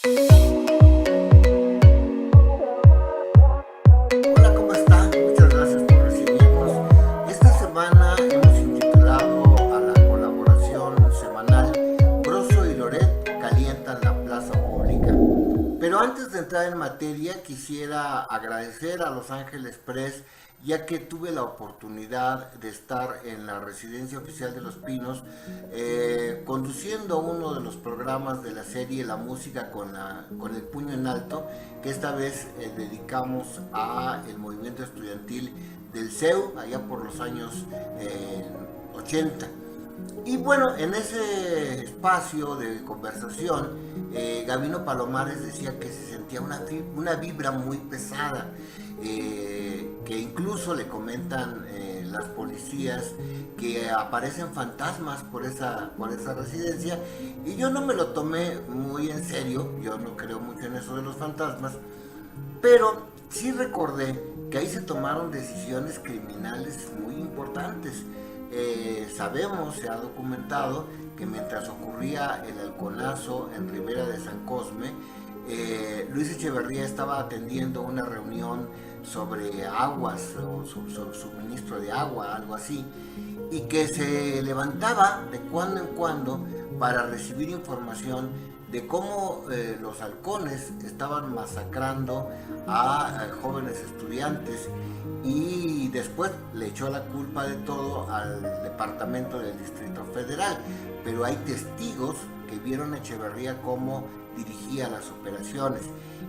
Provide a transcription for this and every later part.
Hola, ¿cómo está? Muchas gracias por recibirnos. Esta semana hemos intitulado a la colaboración semanal Broso y Loret calientan la plaza pública. Pero antes de entrar en materia, quisiera agradecer a Los Ángeles Press, ya que tuve la oportunidad de estar en la residencia oficial de Los Pinos, conduciendo uno de los programas de la serie La Música con el Puño en Alto, que esta vez dedicamos a el movimiento estudiantil del CEU, allá por los años 80. Y bueno, en ese espacio de conversación, Gabino Palomares decía que se sentía una vibra muy pesada, que incluso le comentan las policías que aparecen fantasmas por esa residencia, y yo no me lo tomé muy en serio, yo no creo mucho en eso de los fantasmas, pero sí recordé que ahí se tomaron decisiones criminales muy importantes. Sabemos, se ha documentado, que mientras ocurría el halconazo en Ribera de San Cosme, Luis Echeverría estaba atendiendo una reunión sobre aguas o sobre suministro de agua, algo así, y que se levantaba de cuando en cuando para recibir información de cómo los halcones estaban masacrando a jóvenes estudiantes, y después le echó la culpa de todo al departamento del Distrito Federal, pero hay testigos que vieron a Echeverría cómo dirigía las operaciones,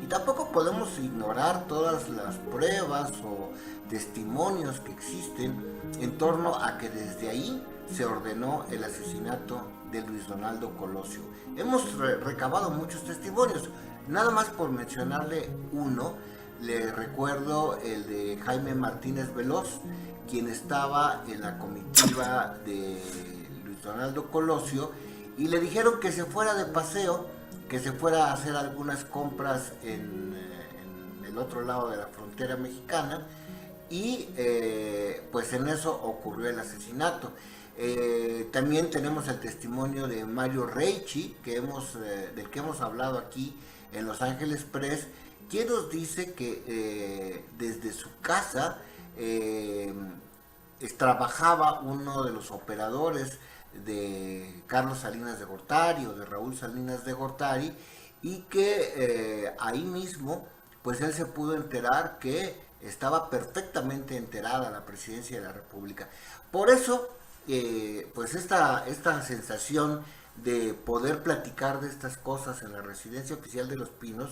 y tampoco podemos ignorar todas las pruebas o testimonios que existen en torno a que desde ahí se ordenó el asesinato de Luis Donaldo Colosio. Hemos recabado muchos testimonios, nada más por mencionarle uno. Le recuerdo el de Jaime Martínez Veloz, quien estaba en la comitiva de Luis Donaldo Colosio, y le dijeron que se fuera de paseo, que se fuera a hacer algunas compras en el otro lado de la frontera mexicana, y pues en eso ocurrió el asesinato. También tenemos el testimonio de Mario Reichi, del que hemos hablado aquí en Los Ángeles Press, quien nos dice que desde su casa trabajaba uno de los operadores de Carlos Salinas de Gortari o de Raúl Salinas de Gortari, y que ahí mismo pues él se pudo enterar que estaba perfectamente enterada la presidencia de la República. Por eso pues esta sensación de poder platicar de estas cosas en la residencia oficial de Los Pinos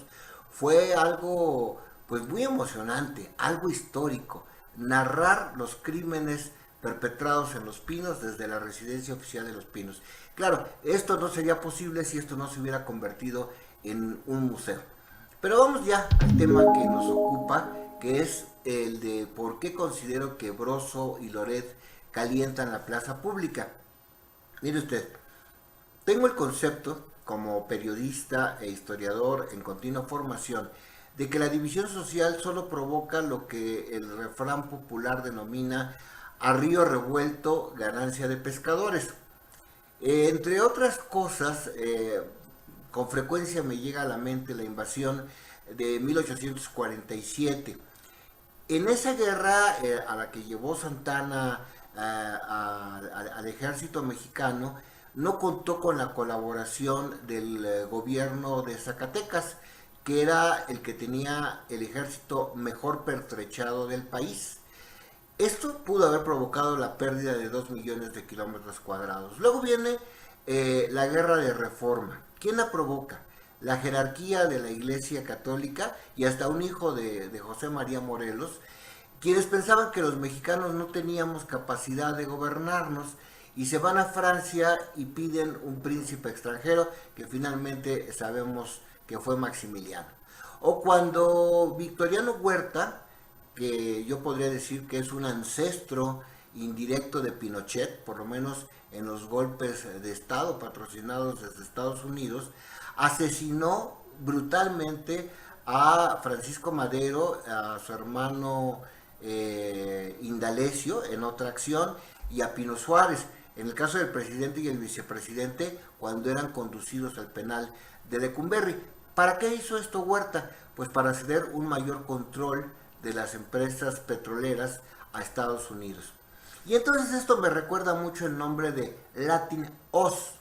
fue algo pues muy emocionante, algo histórico, narrar los crímenes perpetrados en Los Pinos desde la residencia oficial de Los Pinos. Claro, esto no sería posible si esto no se hubiera convertido en un museo. Pero vamos ya al tema que nos ocupa, que es el de por qué considero que Broso y Loret calientan la plaza pública. Mire usted, tengo el concepto, como periodista e historiador en continua formación, de que la división social solo provoca lo que el refrán popular denomina a río revuelto ganancia de pescadores. Entre otras cosas, con frecuencia me llega a la mente la invasión de 1847. En esa guerra a la que llevó Santana al ejército mexicano, no contó con la colaboración del gobierno de Zacatecas, que era el que tenía el ejército mejor pertrechado del país. Esto pudo haber provocado la pérdida de 2 millones de kilómetros cuadrados. Luego viene la guerra de Reforma. ¿Quién la provoca? La jerarquía de la Iglesia Católica y hasta un hijo de José María Morelos, quienes pensaban que los mexicanos no teníamos capacidad de gobernarnos, y se van a Francia y piden un príncipe extranjero, que finalmente sabemos que fue Maximiliano. O cuando Victoriano Huerta, que yo podría decir que es un ancestro indirecto de Pinochet, por lo menos en los golpes de Estado patrocinados desde Estados Unidos, asesinó brutalmente a Francisco Madero, a su hermano Indalecio en otra acción, y a Pino Suárez, en el caso del presidente y el vicepresidente, cuando eran conducidos al penal de Lecumberri. ¿Para qué hizo esto Huerta? Pues para ceder un mayor control de las empresas petroleras a Estados Unidos. Y entonces esto me recuerda mucho el nombre de Latin Oz,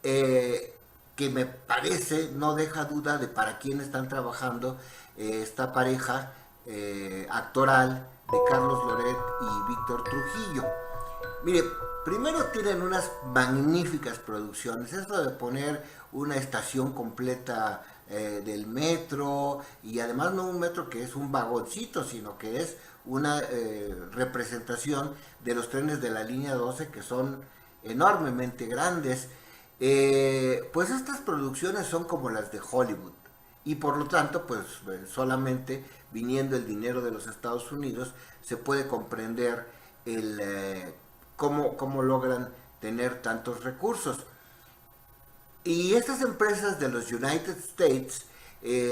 que me parece, no deja duda de para quién están trabajando esta pareja actoral de Carlos Loret y Víctor Trujillo. Mire, primero tienen unas magníficas producciones, esto de poner una estación completa del metro, y además no un metro que es un vagoncito, sino que es una representación de los trenes de la línea 12, que son enormemente grandes. Pues estas producciones son como las de Hollywood, y por lo tanto pues solamente viniendo el dinero de los Estados Unidos se puede comprender cómo logran tener tantos recursos. Y estas empresas de los United States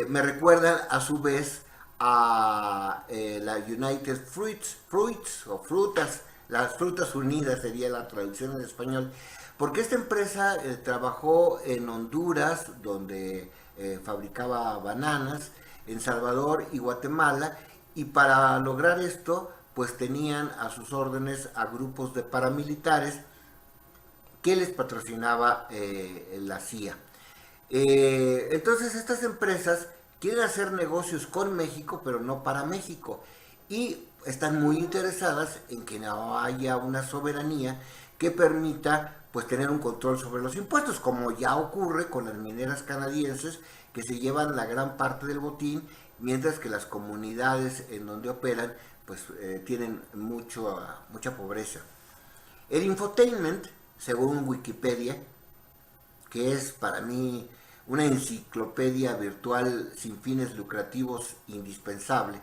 me recuerdan a su vez a la United Fruits o frutas, las frutas unidas sería la traducción en español, porque esta empresa trabajó en Honduras, donde fabricaba bananas, en Salvador y Guatemala, y para lograr esto pues tenían a sus órdenes a grupos de paramilitares que les patrocinaba la CIA. Entonces estas empresas quieren hacer negocios con México, pero no para México, y están muy interesadas en que no haya una soberanía que permita pues tener un control sobre los impuestos, como ya ocurre con las mineras canadienses, que se llevan la gran parte del botín, mientras que las comunidades en donde operan pues tienen mucha pobreza. El infotainment, según Wikipedia, que es para mí una enciclopedia virtual sin fines lucrativos indispensable,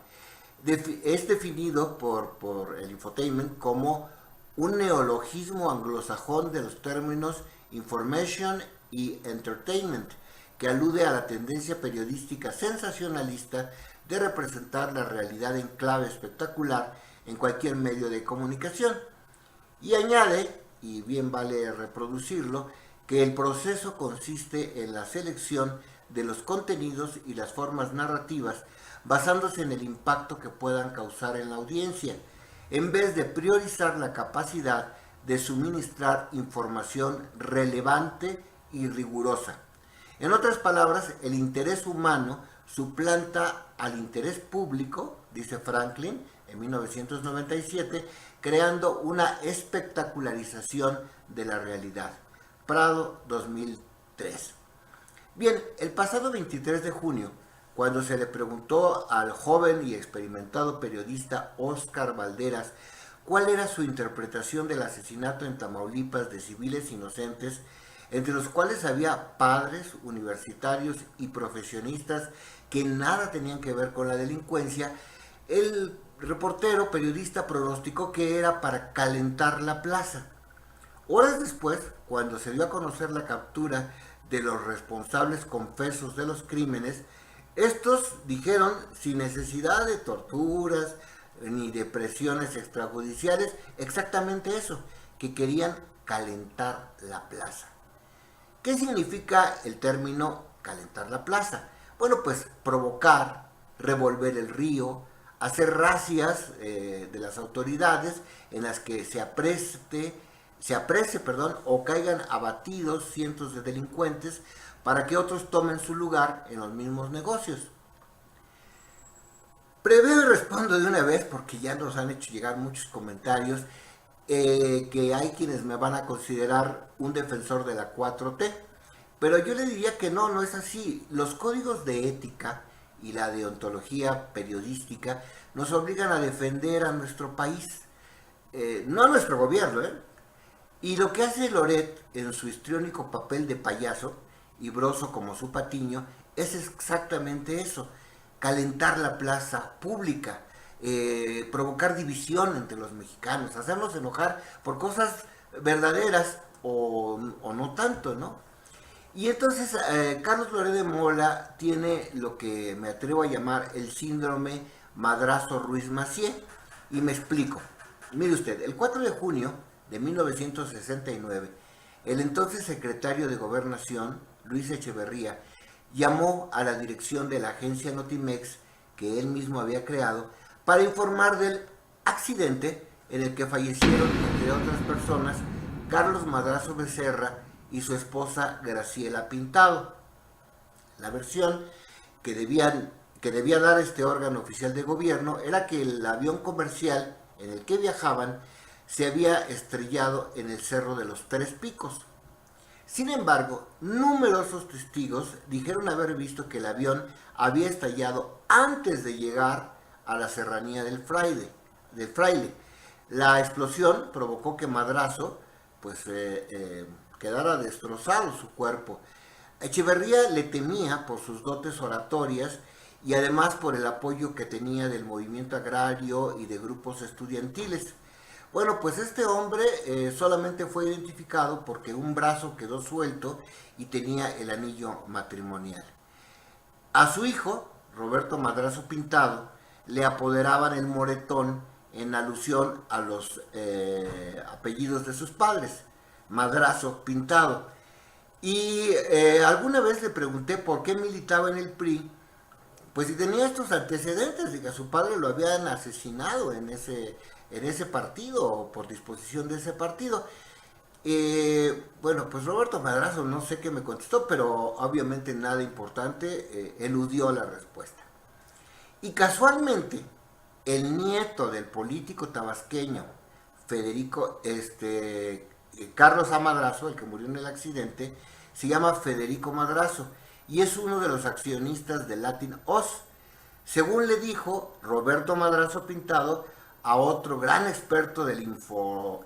es definido por el infotainment como un neologismo anglosajón de los términos information y entertainment, que alude a la tendencia periodística sensacionalista de representar la realidad en clave espectacular en cualquier medio de comunicación. Y añade, y bien vale reproducirlo, que el proceso consiste en la selección de los contenidos y las formas narrativas basándose en el impacto que puedan causar en la audiencia, en vez de priorizar la capacidad de suministrar información relevante y rigurosa. En otras palabras, el interés humano suplanta al interés público, dice Franklin en 1997, creando una espectacularización de la realidad. Prado, 2003. Bien, el pasado 23 de junio, cuando se le preguntó al joven y experimentado periodista Óscar Valderas cuál era su interpretación del asesinato en Tamaulipas de civiles inocentes, entre los cuales había padres, universitarios y profesionistas que nada tenían que ver con la delincuencia, el reportero periodista pronosticó que era para calentar la plaza. Horas después, cuando se dio a conocer la captura de los responsables confesos de los crímenes, estos dijeron, sin necesidad de torturas ni de presiones extrajudiciales, exactamente eso, que querían calentar la plaza. ¿Qué significa el término calentar la plaza? Bueno, pues provocar, revolver el río, hacer razias de las autoridades en las que se aprecie, o caigan abatidos cientos de delincuentes para que otros tomen su lugar en los mismos negocios. Preveo y respondo de una vez, porque ya nos han hecho llegar muchos comentarios, que hay quienes me van a considerar un defensor de la 4T, pero yo le diría que no es así. Los códigos de ética y la deontología periodística nos obligan a defender a nuestro país, no a nuestro gobierno, Y lo que hace Loret en su histriónico papel de payaso, y Broso como su patiño, es exactamente eso: calentar la plaza pública, provocar división entre los mexicanos, hacernos enojar por cosas verdaderas o no tanto, ¿no? Y entonces Carlos Loret de Mola tiene lo que me atrevo a llamar el síndrome Madrazo Ruiz Massieu, y me explico. Mire usted, el 4 de junio de 1969, el entonces secretario de Gobernación, Luis Echeverría, llamó a la dirección de la agencia Notimex, que él mismo había creado, para informar del accidente en el que fallecieron, entre otras personas, Carlos Madrazo Becerra y su esposa Graciela Pintado. La versión que debía dar este órgano oficial de gobierno era que el avión comercial en el que viajaban se había estrellado en el Cerro de los Tres Picos. Sin embargo, numerosos testigos dijeron haber visto que el avión había estallado antes de llegar a la serranía del Fraile. La explosión provocó que Madrazo quedara destrozado su cuerpo. Echeverría le temía por sus dotes oratorias y además por el apoyo que tenía del movimiento agrario y de grupos estudiantiles. Bueno, pues este hombre solamente fue identificado porque un brazo quedó suelto y tenía el anillo matrimonial. A su hijo, Roberto Madrazo Pintado, le apoderaban el Moretón en alusión a los apellidos de sus padres, Madrazo Pintado. Y alguna vez le pregunté por qué militaba en el PRI, pues si tenía estos antecedentes de que a su padre lo habían asesinado en ese partido o por disposición de ese partido. Bueno, pues Roberto Madrazo no sé qué me contestó, pero obviamente nada importante, eludió la respuesta. Y casualmente, el nieto del político tabasqueño, Carlos A. Madrazo, el que murió en el accidente, se llama Federico Madrazo y es uno de los accionistas de Latin Oz. Según le dijo Roberto Madrazo Pintado a otro gran experto del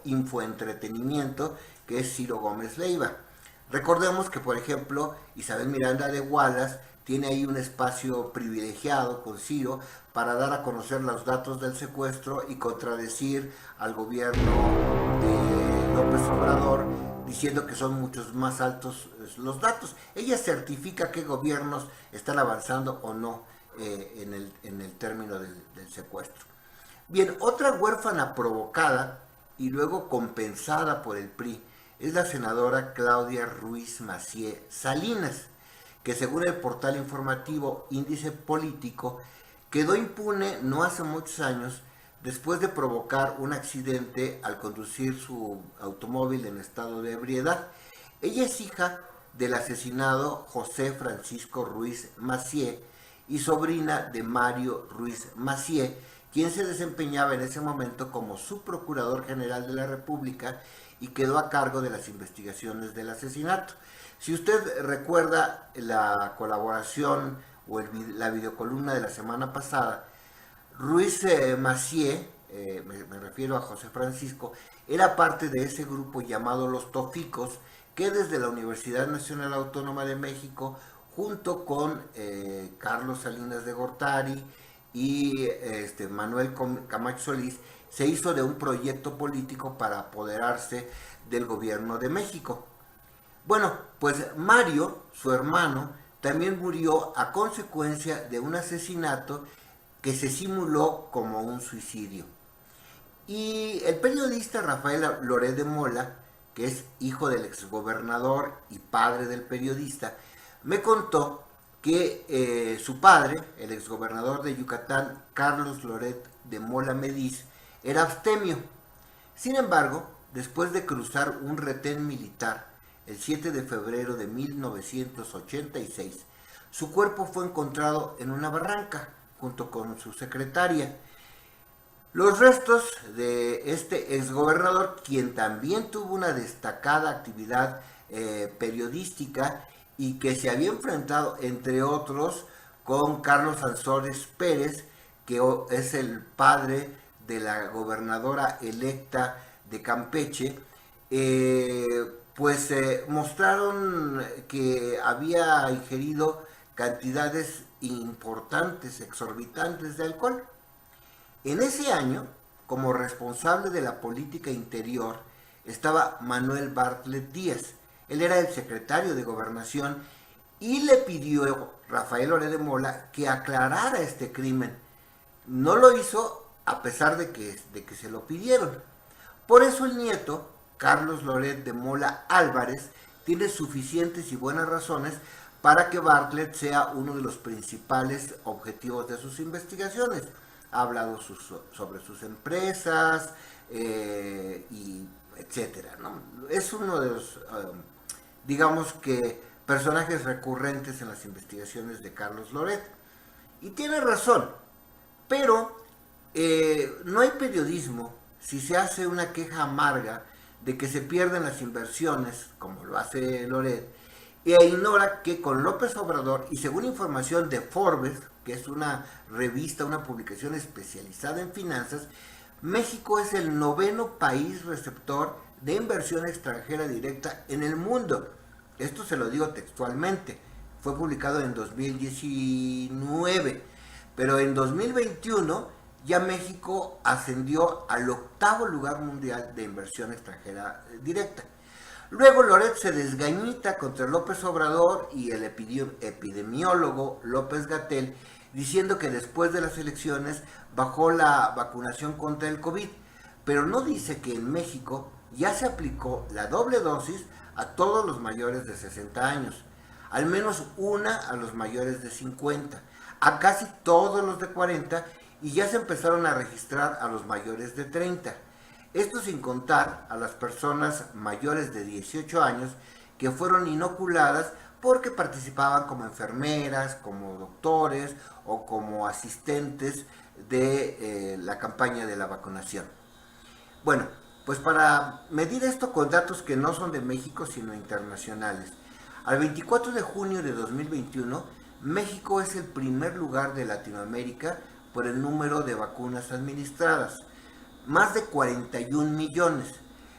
infoentretenimiento, que es Ciro Gómez Leiva. Recordemos que, por ejemplo, Isabel Miranda de Wallace tiene ahí un espacio privilegiado con Ciro para dar a conocer los datos del secuestro y contradecir al gobierno de López Obrador, diciendo que son muchos más altos los datos. Ella certifica qué gobiernos están avanzando o no en el término del secuestro. Bien, otra huérfana provocada y luego compensada por el PRI es la senadora Claudia Ruiz Massieu Salinas, que según el portal informativo Índice Político, quedó impune no hace muchos años después de provocar un accidente al conducir su automóvil en estado de ebriedad. Ella es hija del asesinado José Francisco Ruiz Massieu y sobrina de Mario Ruiz Massieu, quien se desempeñaba en ese momento como subprocurador general de la República y quedó a cargo de las investigaciones del asesinato. Si usted recuerda la colaboración o la videocolumna de la semana pasada, Ruiz Massieu, me refiero a José Francisco, era parte de ese grupo llamado Los Toficos, que desde la Universidad Nacional Autónoma de México, junto con Carlos Salinas de Gortari y Manuel Camacho Solís, se hizo de un proyecto político para apoderarse del gobierno de México. Bueno, pues Mario, su hermano, también murió a consecuencia de un asesinato que se simuló como un suicidio. Y el periodista Rafael Loret de Mola, que es hijo del exgobernador y padre del periodista, me contó que su padre, el exgobernador de Yucatán, Carlos Loret de Mola Mediz, era abstemio. Sin embargo, después de cruzar un retén militar el 7 de febrero de 1986, su cuerpo fue encontrado en una barranca junto con su secretaria. Los restos de este exgobernador, quien también tuvo una destacada actividad periodística y que se había enfrentado, entre otros, con Carlos Ansores Pérez, que es el padre de la gobernadora electa de Campeche, mostraron que había ingerido cantidades importantes, exorbitantes de alcohol. En ese año, como responsable de la política interior, estaba Manuel Bartlett Díaz. Él era el secretario de Gobernación y le pidió Rafael Loret de Mola que aclarara este crimen. No lo hizo a pesar de que se lo pidieron. Por eso el nieto, Carlos Loret de Mola Álvarez, tiene suficientes y buenas razones para que Bartlett sea uno de los principales objetivos de sus investigaciones. Ha hablado sobre sus empresas y etcétera, ¿no? Es uno de los, digamos que, personajes recurrentes en las investigaciones de Carlos Loret. Y tiene razón, pero no hay periodismo si se hace una queja amarga de que se pierden las inversiones, como lo hace Loret, e ignora que con López Obrador, y según información de Forbes, que es una revista, una publicación especializada en finanzas, México es el 9º país receptor de inversión extranjera directa en el mundo. Esto se lo digo textualmente. Fue publicado en 2019, pero en 2021 ya México ascendió al 8º lugar mundial de inversión extranjera directa. Luego Loret se desgañita contra López Obrador y el epidemiólogo López-Gatell, diciendo que después de las elecciones bajó la vacunación contra el COVID, pero no dice que en México ya se aplicó la doble dosis a todos los mayores de 60 años, al menos una a los mayores de 50, a casi todos los de 40, y ya se empezaron a registrar a los mayores de 30. Esto sin contar a las personas mayores de 18 años que fueron inoculadas porque participaban como enfermeras, como doctores o como asistentes de la campaña de la vacunación. Bueno, pues para medir esto con datos que no son de México sino internacionales, al 24 de junio de 2021, México es el primer lugar de Latinoamérica por el número de vacunas administradas, más de 41 millones.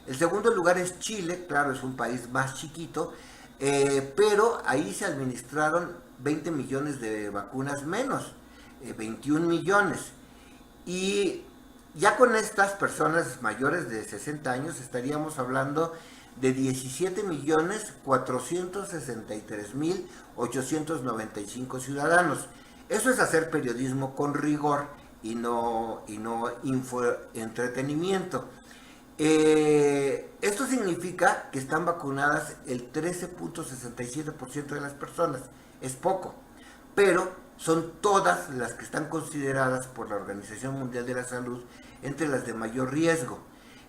El segundo lugar es Chile, claro, es un país más chiquito, pero ahí se administraron 20 millones de vacunas menos, 21 millones. Y ya con estas personas mayores de 60 años estaríamos hablando de 17.463.895 ciudadanos. Eso es hacer periodismo con rigor y no infoentretenimiento. Esto significa que están vacunadas el 13.67% de las personas. Es poco, pero son todas las que están consideradas por la Organización Mundial de la Salud entre las de mayor riesgo.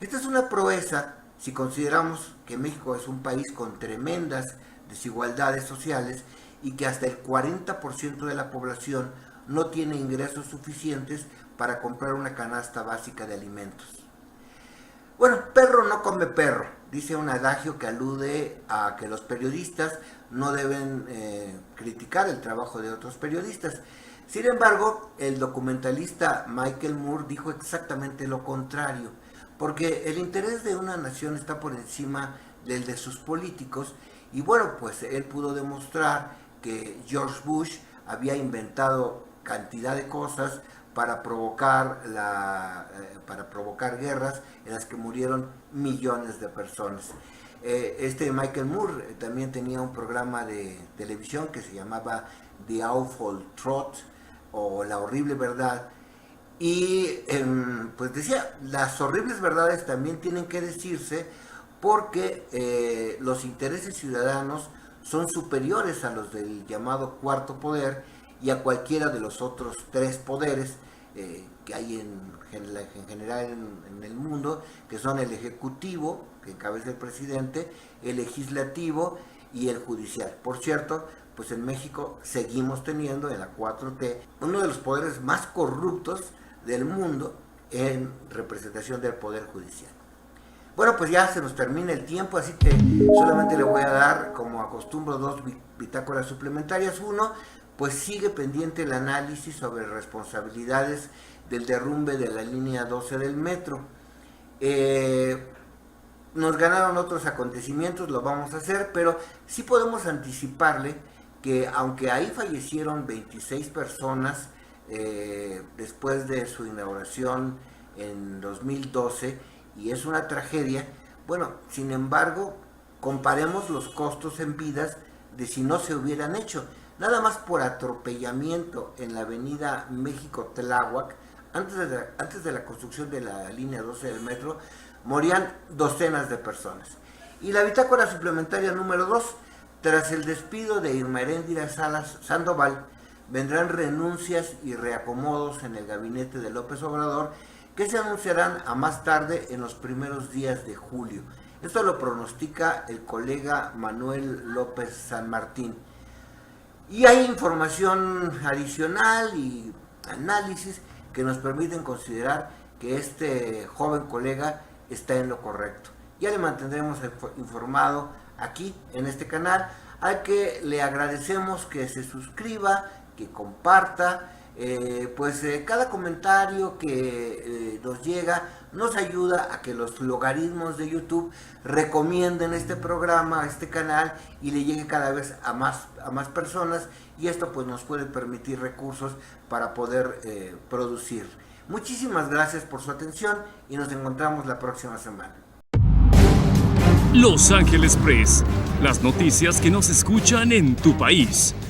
Esta es una proeza si consideramos que México es un país con tremendas desigualdades sociales y que hasta el 40% de la población no tiene ingresos suficientes para comprar una canasta básica de alimentos. Bueno, perro no come perro, dice un adagio que alude a que los periodistas no deben criticar el trabajo de otros periodistas. Sin embargo, el documentalista Michael Moore dijo exactamente lo contrario, porque el interés de una nación está por encima del de sus políticos, y bueno, pues él pudo demostrar que George Bush había inventado cantidad de cosas para provocar guerras en las que murieron millones de personas. Michael Moore también tenía un programa de televisión que se llamaba The Awful Truth, o La Horrible Verdad, y pues decía, las horribles verdades también tienen que decirse porque los intereses ciudadanos son superiores a los del llamado cuarto poder y a cualquiera de los otros tres poderes que hay en general en el mundo, que son el ejecutivo, que encabeza el presidente, el legislativo y el judicial. Por cierto, pues en México seguimos teniendo en la 4T uno de los poderes más corruptos del mundo en representación del poder judicial. Bueno, pues ya se nos termina el tiempo, así que solamente le voy a dar, como acostumbro, 2 bitácoras suplementarias. Uno, pues sigue pendiente el análisis sobre responsabilidades del derrumbe de la línea 12 del metro. Nos ganaron otros acontecimientos, lo vamos a hacer, pero sí podemos anticiparle que aunque ahí fallecieron 26 personas después de su inauguración en 2012, y es una tragedia, bueno, sin embargo, comparemos los costos en vidas de si no se hubieran hecho. Nada más por atropellamiento en la avenida México-Tláhuac, antes de la construcción de la línea 12 del metro, morían docenas de personas. Y la bitácora suplementaria número 2, Tras el despido de Irma Heréndira Salas Sandoval, vendrán renuncias y reacomodos en el gabinete de López Obrador que se anunciarán a más tarde en los primeros días de julio. Esto lo pronostica el colega Manuel López San Martín. Y hay información adicional y análisis que nos permiten considerar que este joven colega está en lo correcto. Ya le mantendremos informado aquí en este canal, al que le agradecemos que se suscriba, que comparta. Cada comentario que nos llega nos ayuda a que los logaritmos de YouTube recomienden este programa, este canal, y le llegue cada vez a más personas, y esto pues nos puede permitir recursos para poder producir. Muchísimas gracias por su atención y nos encontramos la próxima semana. Los Ángeles Press, las noticias que no se escuchan en tu país.